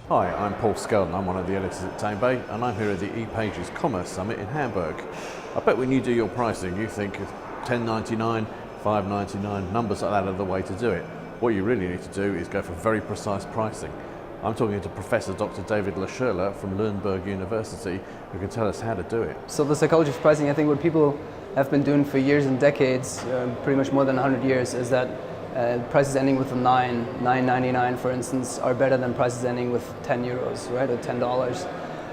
Hi, I'm Paul Skelton. I'm one of the editors at Tamebay, and I'm here at the ePages Commerce Summit in Hamburg. I bet when you do your pricing, you think of $10.99, $5.99, numbers like that are the way to do it. What you really need to do is go for very precise pricing. I'm talking to Professor Dr David Loschelder from Leuberg University, who can tell us how to do it. So the psychology of pricing, I think what people have been doing for years and decades, pretty much more than 100 years, is that prices ending with a $9.99 for instance, are better than prices ending with 10 euros, right, or $10.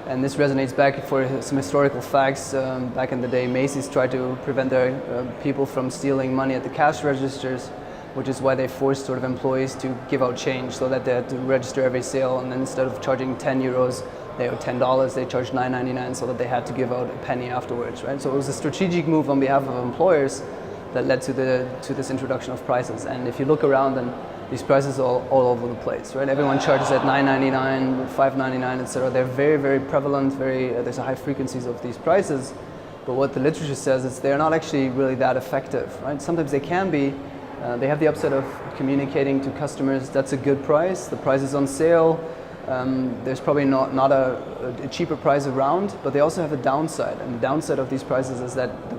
And this resonates back for some historical facts. Back in the day, Macy's tried to prevent their people from stealing money at the cash registers, which is why they forced sort of employees to give out change so that they had to register every sale, and then instead of charging 10 euros, they owed $10, they charged $9.99 so that they had to give out a penny afterwards, right? So it was a strategic move on behalf of employers that led to this introduction of prices. And if you look around, then these prices are all over the place, right? Everyone charges at $9.99, $5.99, etc. They're very, very prevalent. There's a high frequencies of these prices. But what the literature says is they're not actually really that effective, right? Sometimes they can be. They have the upside of communicating to customers that's a good price. The price is on sale. There's probably not a cheaper price around, but they also have a downside. And the downside of these prices is that the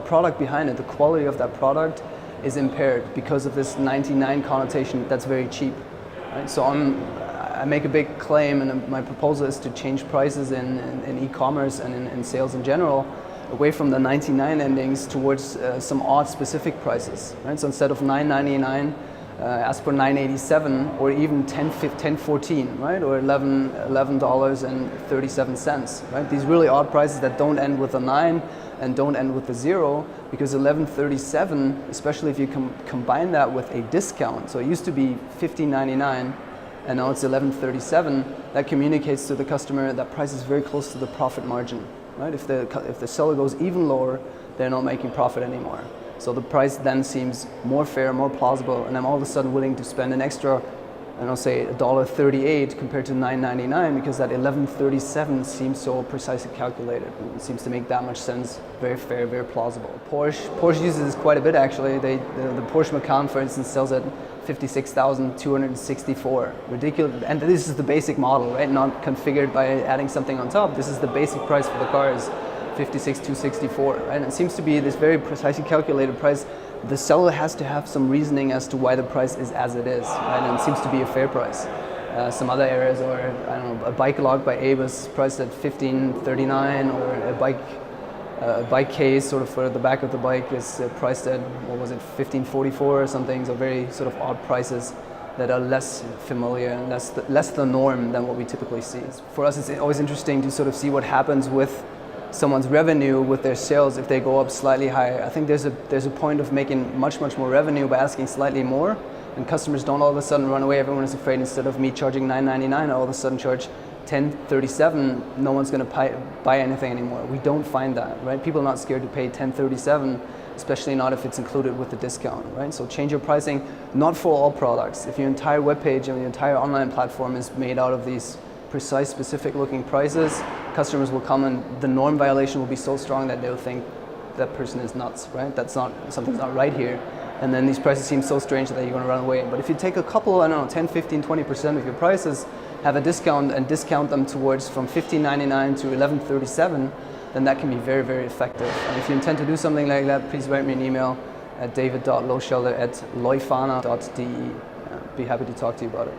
product behind it, the quality of that product, is impaired because of this 99 connotation that's very cheap. Right? So I make a big claim, and my proposal is to change prices in e-commerce and in sales in general, away from the 99 endings towards some odd specific prices. Right? So instead of $9.99, ask for $9.87 or even $10.14, right? Or $11.37, right? These really odd prices that don't end with a 9 and don't end with a 0, because $11.37, especially if you combine that with a discount, so it used to be $15.99 and now it's $11.37, that communicates to the customer that price is very close to the profit margin, right? If the seller goes even lower, they're not making profit anymore. So the price then seems more fair, more plausible, and I'm all of a sudden willing to spend an extra, say $1.38 compared to $9.99, because that $11.37 seems so precisely calculated. It seems to make that much sense, very fair, very plausible. Porsche uses this quite a bit actually. The Porsche Macan, for instance, sells at $56,264. Ridiculous, and this is the basic model, right? Not configured by adding something on top. This is the basic price for the car is $56,264, right? And it seems to be this very precisely calculated price. The seller has to have some reasoning as to why the price is as it is, right? And it seems to be a fair price. Some other areas, or a bike lock by Abe is priced at $15.39, or a bike case sort of for the back of the bike is priced at, what was it, $15.44 or something. So very sort of odd prices that are less familiar and less the norm than what we typically see. For us, it's always interesting to sort of see what happens with someone's revenue, with their sales, if they go up slightly higher. I think there's a point of making much more revenue by asking slightly more, and customers don't all of a sudden run away. Everyone is afraid, instead of me charging $9.99, I all of a sudden charge $10.37, no one's going to buy anything anymore. We don't find that, right? People are not scared to pay $10.37, especially not if it's included with the discount, right? So change your pricing, not for all products. If your entire web page and your entire online platform is made out of these precise, specific looking prices, customers will come and the norm violation will be so strong that they'll think that person is nuts, right? Something's not right here. And then these prices seem so strange that you're going to run away. But if you take a couple, 10, 15, 20% of your prices, have a discount, and discount them towards from $15.99 to $11.37, then that can be very, very effective. And if you intend to do something like that, please write me an email at david.loschelder@leuphana.de. Be happy to talk to you about it.